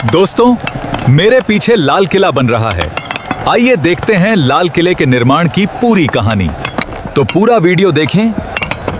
दोस्तों, मेरे पीछे लाल किला बन रहा है। आइए देखते हैं लाल किले के निर्माण की पूरी कहानी। तो पूरा वीडियो देखें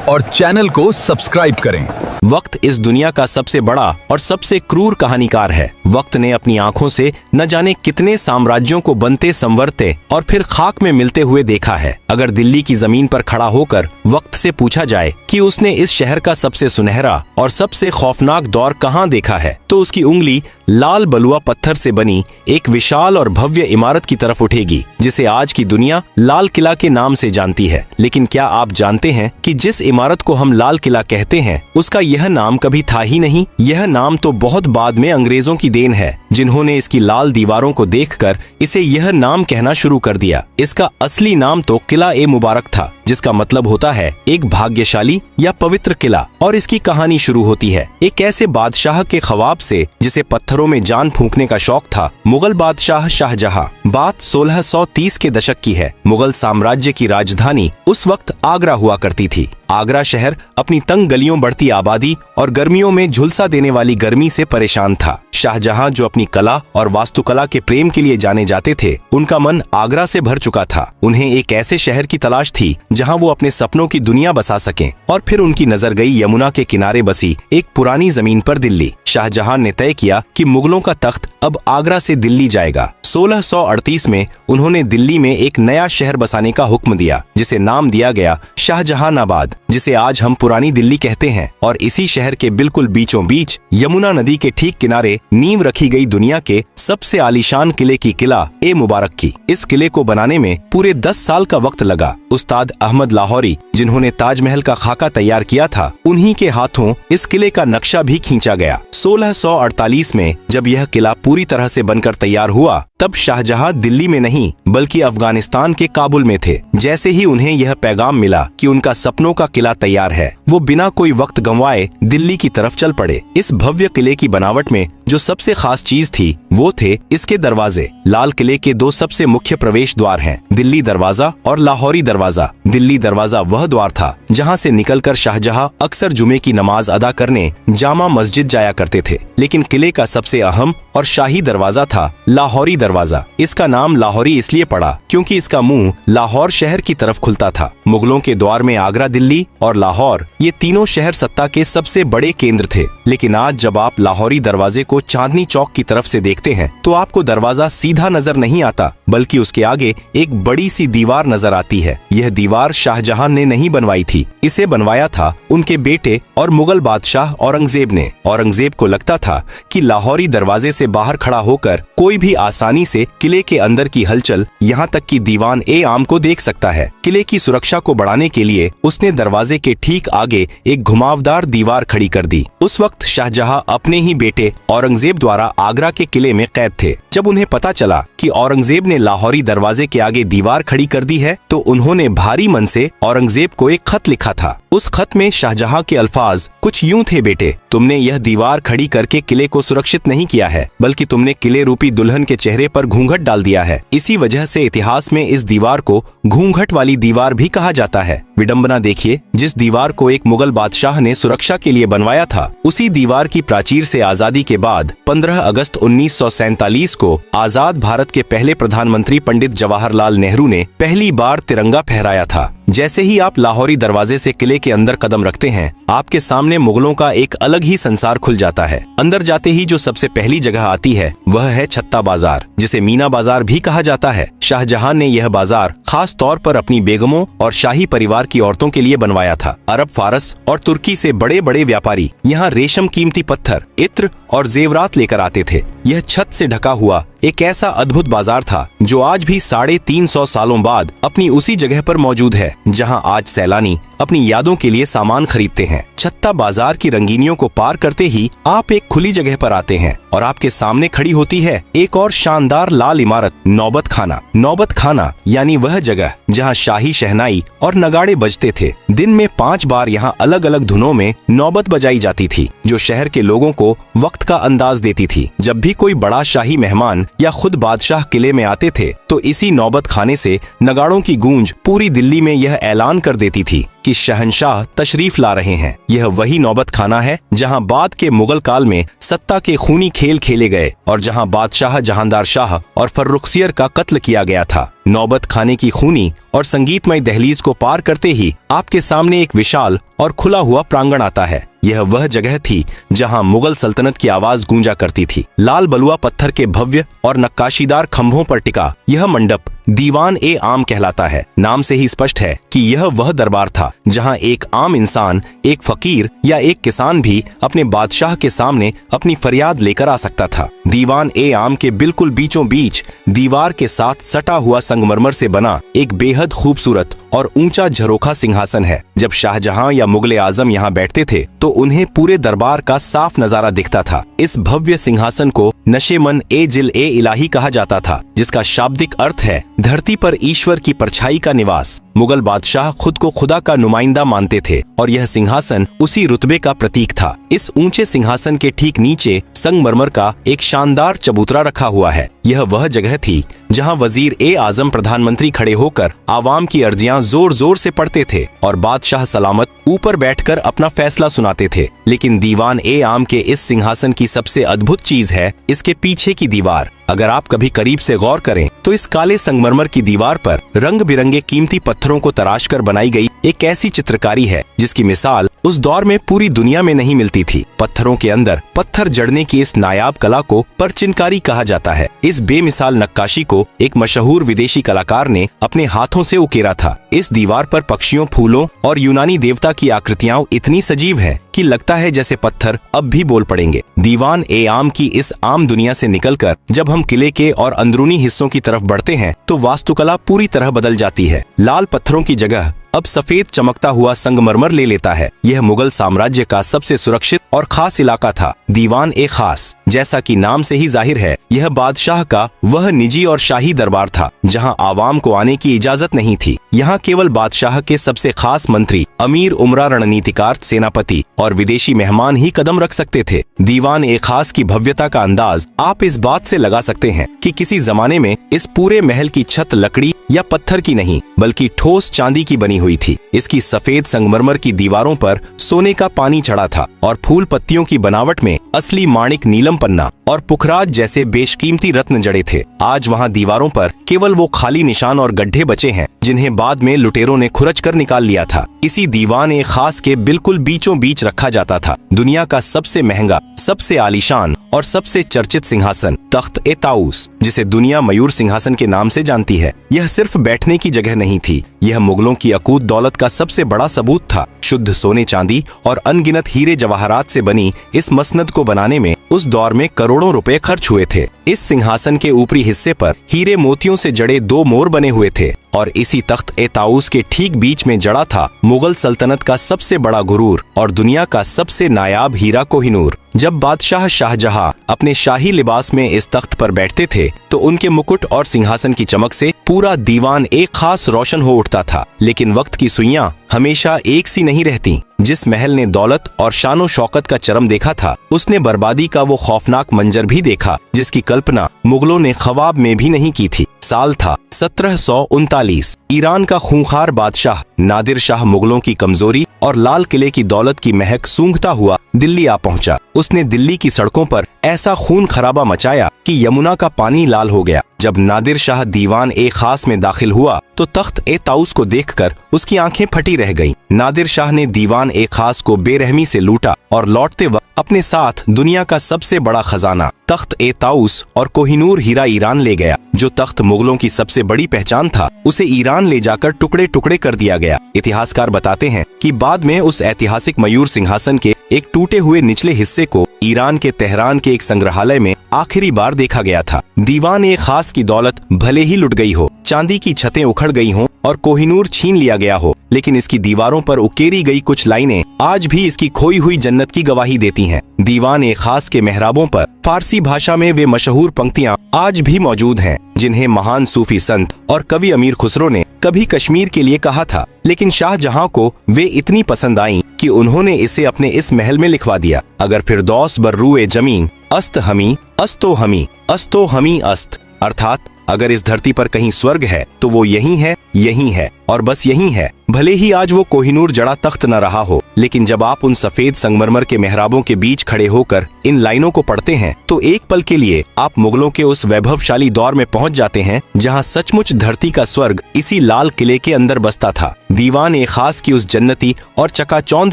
और चैनल को सब्सक्राइब करें। वक्त इस दुनिया का सबसे बड़ा और सबसे क्रूर कहानीकार है। वक्त ने अपनी आंखों से न जाने कितने साम्राज्यों को बनते संवरते और फिर खाक में मिलते हुए देखा है। अगर दिल्ली की जमीन पर खड़ा होकर वक्त से पूछा जाए कि उसने इस शहर का सबसे सुनहरा और सबसे खौफनाक दौर कहाँ देखा है, तो उसकी उंगली लाल बलुआ पत्थर से बनी एक विशाल और भव्य इमारत की तरफ उठेगी, जिसे आज की दुनिया लाल किला के नाम से जानती है। लेकिन क्या आप जानते हैं कि जिस इमारत को हम लाल किला कहते हैं, उसका यह नाम कभी था ही नहीं। यह नाम तो बहुत बाद में अंग्रेजों की देन है, जिन्होंने इसकी लाल दीवारों को देखकर इसे यह नाम कहना शुरू कर दिया। इसका असली नाम तो किला ए मुबारक था, जिसका मतलब होता है एक भाग्यशाली या पवित्र किला। और इसकी कहानी शुरू होती है एक ऐसे बादशाह के ख्वाब से जिसे पत्थरों में जान फूंकने का शौक था, मुगल बादशाह शाहजहां। बात 1630 के दशक की है। मुगल साम्राज्य की राजधानी उस वक्त आगरा हुआ करती थी। आगरा शहर अपनी तंग गलियों, बढ़ती आबादी और गर्मियों में झुलसा देने वाली गर्मी से परेशान था। शाहजहां, जो अपनी कला और वास्तुकला के प्रेम के लिए जाने जाते थे, उनका मन आगरा से भर चुका था। उन्हें एक ऐसे शहर की तलाश थी जहां वो अपने सपनों की दुनिया बसा सकें। और फिर उनकी नजर गई यमुना के किनारे बसी एक पुरानी जमीन पर, दिल्ली। शाहजहां ने तय किया कि मुगलों का तख्त अब आगरा से दिल्ली जाएगा। 1638 में उन्होंने दिल्ली में एक नया शहर बसाने का हुक्म दिया, जिसे नाम दिया गया शाहजहानाबाद, जिसे आज हम पुरानी दिल्ली कहते हैं। और इसी शहर के बिल्कुल बीचों बीच यमुना नदी के ठीक किनारे नींव रखी गई दुनिया के सबसे आलीशान किले की, किला ए मुबारक की। इस किले को बनाने में पूरे 10 साल का वक्त लगा। उस्ताद अहमद लाहौरी, जिन्होंने ताजमहल का खाका तैयार किया था, उन्हीं के हाथों इस किले का नक्शा भी खींचा गया। 1648 में जब यह किला पूरी तरह से बनकर तैयार हुआ, तब शाहजहां दिल्ली में नहीं बल्कि अफगानिस्तान के काबुल में थे। जैसे ही उन्हें यह पैगाम मिला कि उनका सपनों का किला तैयार है, वो बिना कोई वक्त गंवाए दिल्ली की तरफ चल पड़े। इस भव्य किले की बनावट में जो सबसे खास चीज थी, वो थे इसके दरवाजे। लाल किले के 2 सबसे मुख्य प्रवेश द्वार हैं, दिल्ली दरवाजा और लाहौरी दरवाजा। दिल्ली दरवाजा वह द्वार था जहां से निकलकर शाहजहां अक्सर जुमे की नमाज अदा करने जामा मस्जिद जाया करते थे। लेकिन किले का सबसे अहम और शाही दरवाजा था लाहौरी दरवाजा। इसका नाम लाहौरी इसलिए पड़ा क्योंकि इसका मुंह लाहौर शहर की तरफ खुलता था। मुगलों के द्वार में आगरा, दिल्ली और लाहौर, ये तीनों शहर सत्ता के सबसे बड़े केंद्र थे। लेकिन आज जब आप लाहौरी दरवाजे को चांदनी चौक की तरफ से देखते हैं, तो आपको दरवाजा सीधा नजर नहीं आता, बल्कि उसके आगे एक बड़ी सी दीवार नजर आती है। यह दीवार शाहजहां ने नहीं बनवाई थी, इसे बनवाया था उनके बेटे और मुगल बादशाह औरंगजेब ने। औरंगजेब को लगता था कि लाहौरी दरवाजे से बाहर खड़ा होकर कोई भी आसानी से किले के अंदर की हलचल, यहाँ तक कि दीवान ए आम को देख सकता है। किले की सुरक्षा को बढ़ाने के लिए उसने दरवाजे के ठीक आगे एक घुमावदार दीवार खड़ी कर दी। उस वक्त शाहजहां अपने ही बेटे औरंगजेब द्वारा आगरा के किले में कैद थे। जब उन्हें पता चला कि औरंगजेब ने लाहौरी दरवाजे के आगे दीवार खड़ी कर दी है, तो उन्होंने भारी मन से औरंगजेब को एक खत लिखा था। उस खत में शाहजहां के अल्फाज कुछ यूं थे, बेटे, तुमने यह दीवार खड़ी करके किले को सुरक्षित नहीं किया है, बल्कि तुमने किले रूपी दुल्हन के चेहरे पर घूंघट डाल दिया है। इसी वजह से इतिहास में इस दीवार को घूंघट वाली दीवार भी कहा जाता है। विडंबना देखिए, जिस दीवार को एक मुगल बादशाह ने सुरक्षा के लिए बनवाया था, उसी दीवार की प्राचीर से आजादी के बाद 15 अगस्त 1947 को आजाद भारत के पहले प्रधानमंत्री पंडित जवाहरलाल नेहरू ने पहली बार तिरंगा फहराया था। जैसे ही आप लाहौरी दरवाजे से किले के अंदर कदम रखते हैं, आपके सामने मुगलों का एक अलग ही संसार खुल जाता है। अंदर जाते ही जो सबसे पहली जगह आती है, वह है छत्ता बाजार, जिसे मीना बाजार भी कहा जाता है। शाहजहां ने यह बाजार खास तौर पर अपनी बेगमों और शाही परिवार की औरतों के लिए बनवाया था। अरब, फारस और तुर्की से बड़े बड़े व्यापारी यहाँ रेशम, कीमती पत्थर, इत्र और जेवरात लेकर आते थे। यह छत से ढका हुआ एक ऐसा अद्भुत बाजार था जो आज भी 350 सालों बाद अपनी उसी जगह पर मौजूद है जहां आज सैलानी अपनी यादों के लिए सामान खरीदते हैं। छत्ता बाजार की रंगीनियों को पार करते ही आप एक खुली जगह पर आते हैं और आपके सामने खड़ी होती है एक और शानदार लाल इमारत, नौबत खाना। नौबत खाना यानी वह जगह जहां शाही शहनाई और नगाड़े बजते थे। दिन में 5 बार यहां अलग अलग धुनों में नौबत बजाई जाती थी, जो शहर के लोगों को वक्त का अंदाज देती थी। जब भी कोई बड़ा शाही मेहमान या खुद बादशाह किले में आते थे, तो इसी नौबत खाने से नगाड़ों की गूंज पूरी दिल्ली में यह ऐलान कर देती थी कि शहंशाह तशरीफ ला रहे हैं। यह वही नौबत खाना है जहां बाद के मुगल काल में सत्ता के खूनी खेल खेले गए और जहां बादशाह जहांदार शाह और फर्रुखसियर का कत्ल किया गया था। नौबत खाने की खूनी और संगीतमय दहलीज को पार करते ही आपके सामने एक विशाल और खुला हुआ प्रांगण आता है। यह वह जगह थी जहां मुगल सल्तनत की आवाज गूंजा करती थी। लाल बलुआ पत्थर के भव्य और नक्काशीदार खंभों पर टिका यह मंडप दीवान ए आम कहलाता है। नाम से ही स्पष्ट है कि यह वह दरबार था जहां एक आम इंसान, एक फकीर या एक किसान भी अपने बादशाह के सामने अपनी फरियाद लेकर आ सकता था। दीवान ए आम के बिल्कुल बीचों बीच दीवार के साथ सटा हुआ संगमरमर से बना एक बेहद खूबसूरत और ऊंचा झरोखा सिंहासन है। जब शाहजहां या मुगले आजम यहाँ बैठते थे तो उन्हें पूरे दरबार का साफ नजारा दिखता था। इस भव्य सिंहासन को नशेमन ए जिल ए इलाही कहा जाता था, जिसका शाब्दिक अर्थ है धरती पर ईश्वर की परछाई का निवास। मुगल बादशाह खुद को खुदा का नुमाइंदा मानते थे और यह सिंहासन उसी रुतबे का प्रतीक था। इस ऊंचे सिंहासन के ठीक नीचे संगमरमर का एक शानदार चबूतरा रखा हुआ है। यह वह जगह थी जहां वजीर ए आजम प्रधानमंत्री खड़े होकर आवाम की अर्जियां जोर जोर से पढ़ते थे और बादशाह सलामत ऊपर बैठकर अपना फैसला सुनाते थे। लेकिन दीवान ए आम के इस सिंहासन की सबसे अद्भुत चीज है इसके पीछे की दीवार। अगर आप कभी करीब से गौर करें तो इस काले संगमरमर की दीवार पर रंग बिरंगे कीमती पत्थरों को तराशकर बनाई गई एक ऐसी चित्रकारी है जिसकी मिसाल उस दौर में पूरी दुनिया में नहीं मिलती थी। पत्थरों के अंदर पत्थर जड़ने की इस नायाब कला को परचिनकारी कहा जाता है। इस बेमिसाल नक्काशी को एक मशहूर विदेशी कलाकार ने अपने हाथों से उकेरा था। इस दीवार पर पक्षियों, फूलों और यूनानी देवता की आकृतियां इतनी सजीव हैं कि लगता है जैसे पत्थर अब भी बोल पड़ेंगे। दीवान ए आम की इस आम दुनिया से निकलकर जब हम किले के और अंदरूनी हिस्सों की तरफ बढ़ते हैं तो वास्तुकला पूरी तरह बदल जाती है। लाल पत्थरों की जगह अब सफेद चमकता हुआ संगमरमर ले लेता है। यह मुगल साम्राज्य का सबसे सुरक्षित और खास इलाका था। दीवान ए खास, जैसा कि नाम से ही जाहिर है, यह बादशाह का वह निजी और शाही दरबार था जहां आवाम को आने की इजाजत नहीं थी। यहाँ केवल बादशाह के सबसे खास मंत्री, अमीर उमरा, रणनीतिकार, सेनापति और विदेशी मेहमान ही कदम रख सकते थे। दीवान ए खास की भव्यता का अंदाज आप इस बात से लगा सकते हैं कि किसी जमाने में इस पूरे महल की छत लकड़ी या पत्थर की नहीं बल्कि ठोस चांदी की बनी हुई थी। इसकी सफेद संगमरमर की दीवारों पर सोने का पानी चढ़ा था और फूल पत्तियों की बनावट में असली माणिक, नीलम पन्ना और पुखराज जैसे बेशकीमती रत्न जड़े थे। आज वहाँ दीवारों पर केवल वो खाली निशान और गड्ढे बचे हैं जिन्हें बाद में लुटेरों ने खुरच कर निकाल लिया था। इसी दीवान ए खास के बिल्कुल बीचों बीच रखा जाता था दुनिया का सबसे महंगा, सबसे आलीशान और सबसे चर्चित सिंहासन, तख्त ए ताऊस, जिसे दुनिया मयूर सिंहासन के नाम से जानती है। यह सिर्फ बैठने की जगह नहीं थी, यह मुगलों की अकूत दौलत का सबसे बड़ा सबूत था। शुद्ध सोने, चांदी और अनगिनत हीरे जवाहरात से बनी इस मसनद को बनाने में उस दौर में करोड़ों रुपए खर्च हुए थे। इस सिंहासन के ऊपरी हिस्से पर हीरे मोतियों से जड़े 2 मोर बने हुए थे और इसी तख्त ए ताऊस के ठीक बीच में जड़ा था मुगल सल्तनत का सबसे बड़ा गुरूर और दुनिया का सबसे नायाब हीरा कोहिनूर। जब बादशाह शाहजहां अपने शाही लिबास में इस तख्त पर बैठते थे तो उनके मुकुट और सिंहासन की चमक से पूरा दीवान एक खास रोशन हो उठता था। लेकिन वक्त की सुइयां हमेशा एक सी नहीं रहती। जिस महल ने दौलत और शानो शौकत का चरम देखा था, उसने बर्बादी का वो खौफनाक मंजर भी देखा जिसकी कल्पना मुगलों ने ख्वाब में भी नहीं की थी। साल था 1739। ईरान का खूंखार बादशाह नादिर शाह मुगलों की कमजोरी और लाल किले की दौलत की महक सूंघता हुआ दिल्ली आ पहुंचा। उसने दिल्ली की सड़कों पर ऐसा खून खराबा मचाया कि यमुना का पानी लाल हो गया। जब नादिर शाह दीवान ए खास में दाखिल हुआ तो तख्त ए ताऊस को देखकर उसकी आंखें फटी रह गईं। नादिर शाह ने दीवान ए खास को बेरहमी से लूटा और लौटते वक्त अपने साथ दुनिया का सबसे बड़ा खजाना तख्त ए ताऊस और कोहिनूर हीरा ईरान ले गया। जो तख्त मुगलों की सबसे बड़ी पहचान था, उसे ईरान ले जाकर टुकड़े टुकड़े कर दिया गया। इतिहासकार बताते हैं कि बाद में उस ऐतिहासिक मयूर सिंहासन के एक टूटे हुए निचले हिस्से को ईरान के तेहरान के एक संग्रहालय में आखिरी बार देखा गया था। दीवान ए खास की दौलत भले ही लुट गई हो, चांदी की छतें उखड़ गई हों और कोहिनूर छीन लिया गया हो, लेकिन इसकी दीवारों पर उकेरी गई कुछ लाइनें आज भी इसकी खोई हुई जन्नत की गवाही देती हैं। दीवान ए खास के मेहराबों पर फारसी भाषा में वे मशहूर पंक्तियां आज भी मौजूद हैं जिन्हें महान सूफी संत और कवि अमीर खुसरो ने कभी कश्मीर के लिए कहा था, लेकिन शाहजहां को वे इतनी पसंद आईं कि उन्होंने इसे अपने इस महल में लिखवा दिया। अगर फिरदौस बर्रुए जमीन अस्त हमी अस्तो हमी अस्तो हमी अस्त, अर्थात अगर इस धरती पर कहीं स्वर्ग है तो वो यही है और बस यही है। भले ही आज वो कोहिनूर जड़ा तख्त न रहा हो, लेकिन जब आप उन सफेद संगमरमर के मेहराबों के बीच खड़े होकर इन लाइनों को पढ़ते हैं तो एक पल के लिए आप मुगलों के उस वैभवशाली दौर में पहुंच जाते हैं जहां सचमुच धरती का स्वर्ग इसी लाल किले के अंदर बसता था। दीवान ए खास की उस जन्नती और चकाचौंध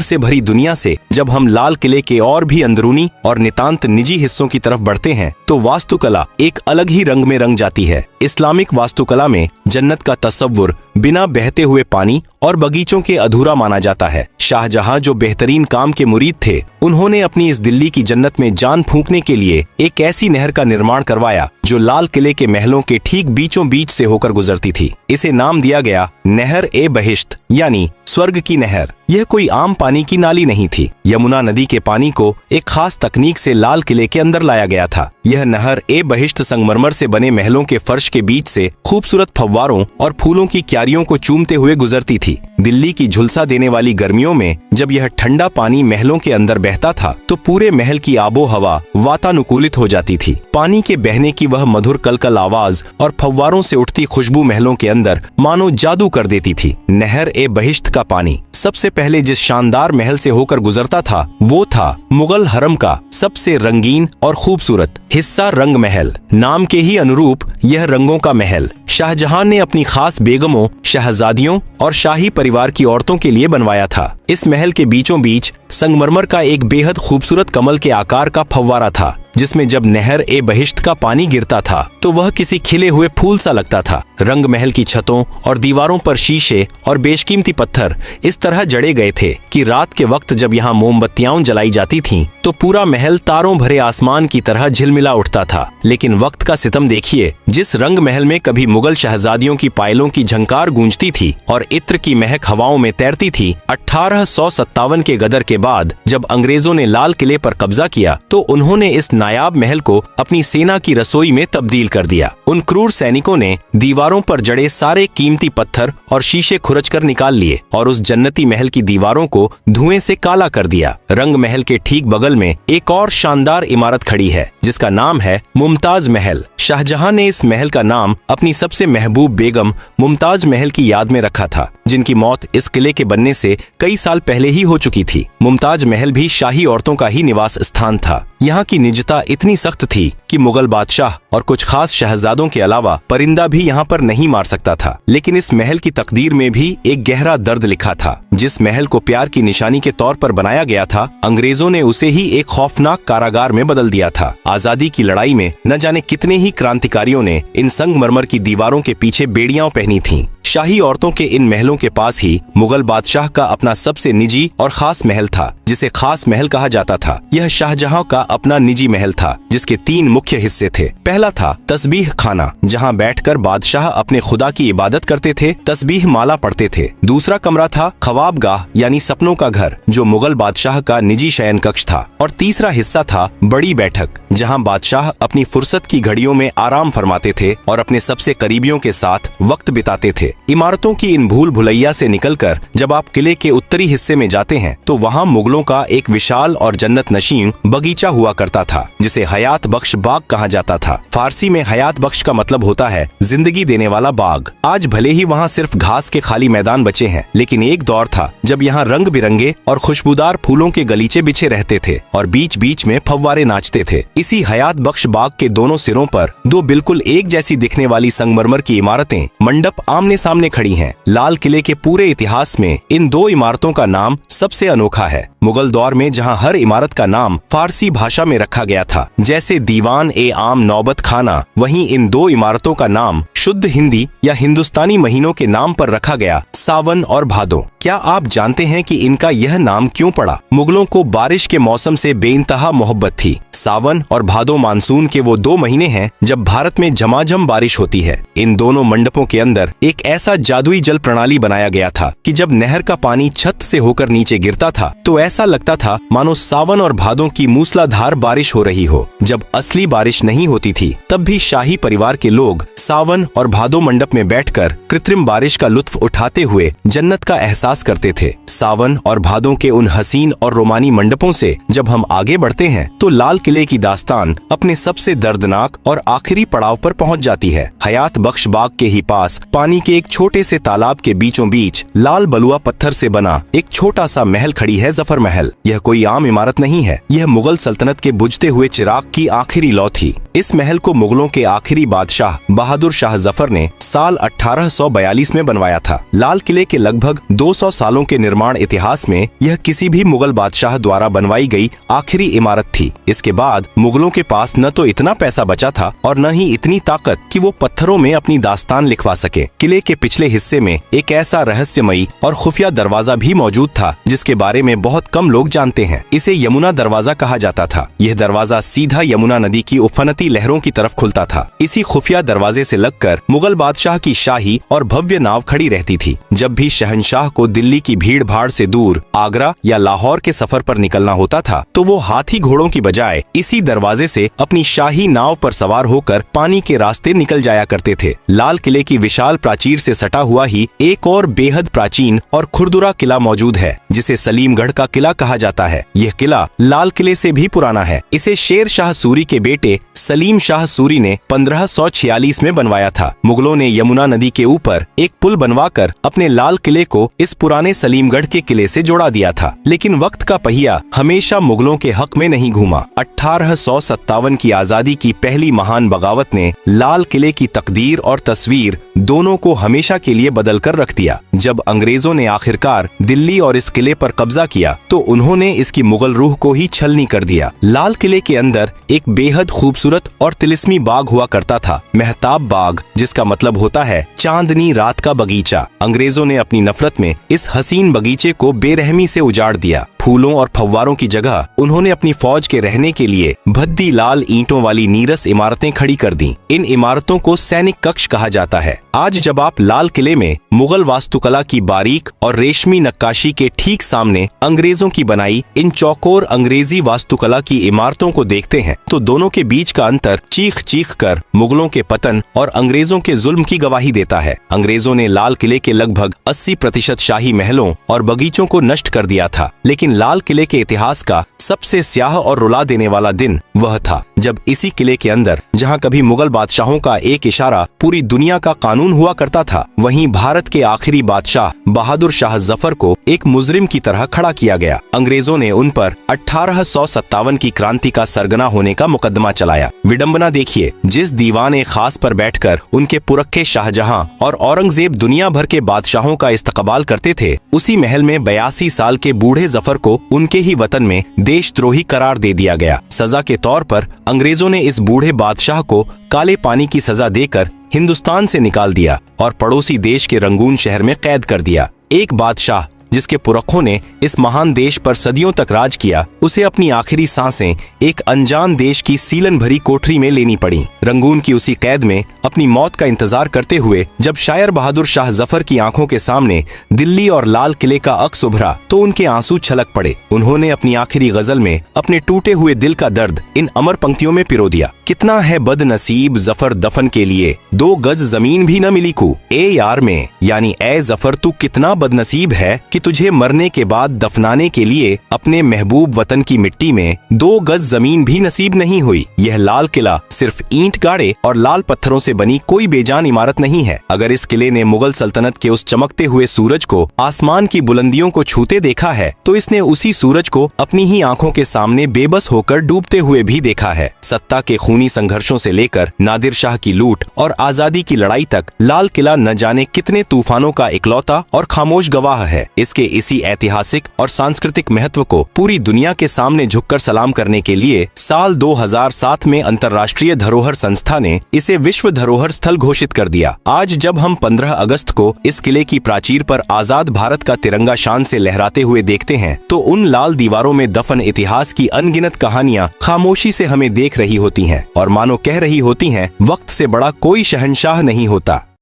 से भरी दुनिया से जब हम लाल किले के और भी अंदरूनी और नितांत निजी हिस्सों की तरफ बढ़ते हैं तो वास्तुकला एक अलग ही रंग में रंग जाती है। इस्लामिक वास्तुकला में जन्नत का तस्वुर बिना बहते हुए पानी और बगीचों के अधूरा माना जाता है। शाहजहां जो बेहतरीन काम के मुरीद थे, उन्होंने अपनी इस दिल्ली की जन्नत में जान फूंकने के लिए एक ऐसी नहर का निर्माण करवाया जो लाल किले के महलों के ठीक बीचों बीच से होकर गुजरती थी। इसे नाम दिया गया नहर ए बहिश्त यानी स्वर्ग की नहर। यह कोई आम पानी की नाली नहीं थी। यमुना नदी के पानी को एक खास तकनीक से लाल किले के अंदर लाया गया था। यह नहर ए बहिश्त संगमरमर से बने महलों के फर्श के बीच से खूबसूरत फव्वारों और फूलों की क्यारियों को चूमते हुए गुजरती थी। दिल्ली की झुलसा देने वाली गर्मियों में जब यह ठंडा पानी महलों के अंदर बहता था तो पूरे महल की आबो हवा वातानुकूलित हो जाती थी। पानी के बहने की वह मधुर कलकल आवाज और फव्वारों से उठती खुशबू महलों के अंदर मानो जादू कर देती थी। नहर ए बहिश्त का पानी सबसे पहले जिस शानदार महल से होकर गुजरता था वो था मुगल हरम का सबसे रंगीन और खूबसूरत हिस्सा रंग महल। नाम के ही अनुरूप यह रंगों का महल शाहजहां ने अपनी खास बेगमों, शहजादियों और शाही परिवार की औरतों के लिए बनवाया था। इस महल के बीचों बीच संगमरमर का एक बेहद खूबसूरत कमल के आकार का फव्वारा था जिसमें जब नहर ए बहिश्त का पानी गिरता था तो वह किसी खिले हुए फूल सा लगता था। रंग महल की छतों और दीवारों पर शीशे और बेशकीमती पत्थर इस तरह जड़े गए थे कि रात के वक्त जब यहाँ मोमबत्तियां जलाई जाती थीं तो पूरा महल तारों भरे आसमान की तरह झिलमिला उठता था। लेकिन वक्त का सितम देखिए, जिस रंग महल में कभी मुगल शहजादियों की पायलों की झंकार गूंजती थी और इत्र की महक हवाओं में तैरती थी, 1857 के गदर के बाद जब अंग्रेजों ने लाल किले पर कब्जा किया तो उन्होंने इस नायाब महल को अपनी सेना की रसोई में तब्दील कर दिया। उन क्रूर सैनिकों ने दीवारों पर जड़े सारे कीमती पत्थर और शीशे खुरच कर निकाल लिए और उस जन्नती महल की दीवारों को धुएं से काला कर दिया। रंग महल के ठीक बगल में एक और शानदार इमारत खड़ी है जिसका नाम है मुमताज महल। शाहजहां ने इस महल का नाम अपनी सबसे महबूब बेगम मुमताज महल की याद में रखा था, जिनकी मौत इस किले के बनने से कई साल पहले ही हो चुकी थी। मुमताज महल भी शाही औरतों का ही निवास स्थान था। यहाँ की निजता इतनी सख्त थी कि मुगल बादशाह और कुछ खास शहजादों के अलावा परिंदा भी यहाँ पर नहीं मार सकता था। लेकिन इस महल की तकदीर में भी एक गहरा दर्द लिखा था। जिस महल को प्यार की निशानी के तौर पर बनाया गया था, अंग्रेजों ने उसे ही एक खौफनाक कारागार में बदल दिया था। आजादी की लड़ाई में न जाने कितने ही क्रांतिकारियों ने इन संगमरमर की दीवारों के पीछे बेड़ियां पहनी थीं। शाही औरतों के इन महलों के पास ही मुगल बादशाह का अपना सबसे निजी और खास महल था जिसे खास महल कहा जाता था। यह शाहजहां का अपना निजी महल था जिसके 3 मुख्य हिस्से थे। पहला था तस्बीह खाना, जहां बैठकर बादशाह अपने खुदा की इबादत करते थे, तस्बीह माला पढ़ते थे। दूसरा कमरा था ख्वाबगाह यानी सपनों का घर, जो मुगल बादशाह का निजी शयन कक्ष था। और तीसरा हिस्सा था बड़ी बैठक, जहां बादशाह अपनी फुर्सत की घड़ियों में आराम फरमाते थे और अपने सबसे करीबियों के साथ वक्त बिताते थे। इमारतों की इन भूल भुलैया से निकलकर जब आप किले के उत्तरी हिस्से में जाते हैं तो वहाँ मुगलों का एक विशाल और जन्नत नशीन बगीचा हुआ करता था जिसे हयात बख्श बाग कहा जाता था। फारसी में हयात बख्श का मतलब होता है जिंदगी देने वाला बाग। आज भले ही वहाँ सिर्फ घास के खाली मैदान बचे हैं, लेकिन एक दौर था जब यहाँ रंग बिरंगे और खुशबूदार फूलों के गलीचे बिछे रहते थे और बीच बीच में फव्वारे नाचते थे। इसी हयात बख्श बाग के दोनों सिरों पर 2 बिल्कुल एक जैसी दिखने वाली संगमरमर की इमारतें मंडप आमने सामने खड़ी हैं। लाल किले के पूरे इतिहास में इन 2 इमारतों का नाम सबसे अनोखा है। मुगल दौर में जहां हर इमारत का नाम फारसी भाषा में रखा गया था, जैसे दीवान ए आम नौबत खाना, वहीं इन 2 इमारतों का नाम शुद्ध हिंदी या हिंदुस्तानी महीनों के नाम पर रखा गया, सावन और भादो। क्या आप जानते हैं कि इनका यह नाम क्यों पड़ा? मुगलों को बारिश के मौसम से बेइंतहा मोहब्बत थी। सावन और भादो मानसून के वो 2 महीने हैं जब भारत में झमाझम बारिश होती है। इन दोनों मंडपों के अंदर एक ऐसा जादुई जल प्रणाली बनाया गया था कि जब नहर का पानी छत से होकर नीचे गिरता था तो ऐसा लगता था मानो सावन और भादों की मूसलाधार बारिश हो रही हो। जब असली बारिश नहीं होती थी तब भी शाही परिवार के लोग सावन और भादो मंडप में बैठकर कृत्रिम बारिश का लुत्फ उठाते हुए जन्नत का एहसास करते थे। सावन और भादों के उन हसीन और रोमानी मंडपों से जब हम आगे बढ़ते हैं तो लाल किले की दास्तान अपने सबसे दर्दनाक और आखिरी पड़ाव पर पहुंच जाती है। हयात बख्श बाग के ही पास पानी के एक छोटे से तालाब के बीचों बीच लाल बलुआ पत्थर से बना एक छोटा सा महल खड़ी है जफर महल। यह कोई आम इमारत नहीं है, यह मुगल सल्तनत के बुझते हुए चिराग की आखिरी लौ थी। इस महल को मुगलों के आखिरी बादशाह बहादुर शाह जफर ने साल 1842 में बनवाया था। लाल किले के लगभग 200 सालों के निर्माण इतिहास में यह किसी भी मुगल बादशाह द्वारा बनवाई गई आखिरी इमारत थी। इसके बाद मुगलों के पास न तो इतना पैसा बचा था और न ही इतनी ताकत कि वो पत्थरों में अपनी दास्तान लिखवा सके। किले के पिछले हिस्से में एक ऐसा रहस्यमयी और खुफिया दरवाजा भी मौजूद था जिसके बारे में बहुत कम लोग जानते हैं। इसे यमुना दरवाजा कहा जाता था। यह दरवाजा सीधा यमुना नदी की उफनती लहरों की तरफ खुलता था। इसी खुफिया दरवाजे से लगकर मुगल बादशाह की शाही और भव्य नाव खड़ी रहती थी। जब भी शहंशाह को दिल्ली की भीड़ भाड़ से दूर आगरा या लाहौर के सफर पर निकलना होता था तो वो हाथी घोड़ों की बजाय इसी दरवाजे से अपनी शाही नाव पर सवार होकर पानी के रास्ते निकल जाया करते थे। लाल किले की विशाल प्राचीर से सटा हुआ ही एक और बेहद प्राचीन और खुरदुरा किला मौजूद है जिसे सलीमगढ़ का किला कहा जाता है। यह किला लाल किले से भी पुराना है। इसे शेर शाह सूरी के बेटे सलीम शाह सूरी ने 1546 में बनवाया था। मुगलों ने यमुना नदी के ऊपर एक पुल बनवाकर अपने लाल किले को इस पुराने सलीमगढ़ के किले से जोड़ा दिया था। लेकिन वक्त का पहिया हमेशा मुगलों के हक में नहीं घूमा। 1857 की आजादी की पहली महान बगावत ने लाल किले की तकदीर और तस्वीर दोनों को हमेशा के लिए बदल कर रख दिया। जब अंग्रेजों ने आखिरकार दिल्ली और इस किले पर कब्जा किया तो उन्होंने इसकी मुगल रूह को ही छलनी कर दिया। लाल किले के अंदर एक बेहद खूबसूरत और तिलिस्मी बाग हुआ करता था, महताब बाग, जिसका मतलब होता है चांदनी रात का बगीचा। अंग्रेजों ने अपनी नफरत में इस हसीन बगीचे को बेरहमी से उजाड़ दिया। फूलों और फव्वारों की जगह उन्होंने अपनी फौज के रहने के लिए भद्दी लाल ईंटों वाली नीरस इमारतें खड़ी कर दी। इन इमारतों को सैनिक कक्ष कहा जाता है। आज जब आप लाल किले में मुगल वास्तुकला की बारीक और रेशमी नक्काशी के ठीक सामने अंग्रेजों की बनाई इन चौकोर अंग्रेजी वास्तुकला की इमारतों को देखते हैं तो दोनों के बीच का अंतर चीख चीख कर मुगलों के पतन और अंग्रेजों के जुल्म की गवाही देता है। अंग्रेजों ने लाल किले के लगभग 80% शाही महलों और बगीचों को नष्ट कर दिया था, लेकिन लाल किले के इतिहास का सबसे स्याह और रुला देने वाला दिन वह था जब इसी किले के अंदर, जहां कभी मुगल बादशाहों का एक इशारा पूरी दुनिया का कानून हुआ करता था, वहीं भारत के आखिरी बादशाह बहादुर शाह जफर को एक मुजरिम की तरह खड़ा किया गया। अंग्रेजों ने उन पर 1857 की क्रांति का सरगना होने का मुकदमा चलाया। विडंबना देखिए, जिस दीवान खास पर बैठकर उनके पुरखे शाहजहां और औरंगजेब दुनिया भर के बादशाहों का इस्तकबाल करते थे, उसी महल में 82 साल के बूढ़े जफर को उनके ही वतन में देशद्रोही करार दे दिया गया। सजा के तौर पर अंग्रेजों ने इस बूढ़े बादशाह को काले पानी की सजा देकर हिंदुस्तान से निकाल दिया और पड़ोसी देश के रंगून शहर में कैद कर दिया। एक बादशाह जिसके पुरखों ने इस महान देश पर सदियों तक राज किया, उसे अपनी आखिरी सांसें एक अनजान देश की सीलन भरी कोठरी में लेनी पड़ी। रंगून की उसी कैद में अपनी मौत का इंतजार करते हुए जब शायर बहादुर शाह जफर की आंखों के सामने दिल्ली और लाल किले का अक्स उभरा तो उनके आंसू छलक पड़े। उन्होंने अपनी आखिरी गजल में अपने टूटे हुए दिल का दर्द इन अमर पंक्तियों में पिरो दिया। कितना है बदनसीब जफर दफन के लिए, 2 गज जमीन भी न मिली को। ए यार में, यानी ए जफर तू कितना बदनसीब है कि तुझे मरने के बाद दफनाने के लिए अपने महबूब वतन की मिट्टी में 2 गज जमीन भी नसीब नहीं हुई। यह लाल किला सिर्फ ईंट गाड़े और लाल पत्थरों से बनी कोई बेजान इमारत नहीं है। अगर इस किले ने मुगल सल्तनत के उस चमकते हुए सूरज को आसमान की बुलंदियों को छूते देखा है तो इसने उसी सूरज को अपनी ही आंखों के सामने बेबस होकर डूबते हुए भी देखा है। सत्ता के खूनी संघर्षों से लेकर नादिर शाह की लूट और आजादी की लड़ाई तक लाल किला न जाने कितने तूफानों का इकलौता और खामोश गवाह है। इसके इसी ऐतिहासिक और सांस्कृतिक महत्व को पूरी दुनिया के सामने झुककर सलाम करने के लिए साल 2007 में अंतर्राष्ट्रीय धरोहर संस्था ने इसे विश्व धरोहर स्थल घोषित कर दिया। आज जब हम 15 अगस्त को इस किले की प्राचीर पर आजाद भारत का तिरंगा शान से लहराते हुए देखते हैं तो उन लाल दीवारों में दफन इतिहास की अनगिनत कहानियां खामोशी से हमें देख रही होती हैं और मानो कह रही होती हैं, वक्त से बड़ा कोई शहंशाह नहीं होता।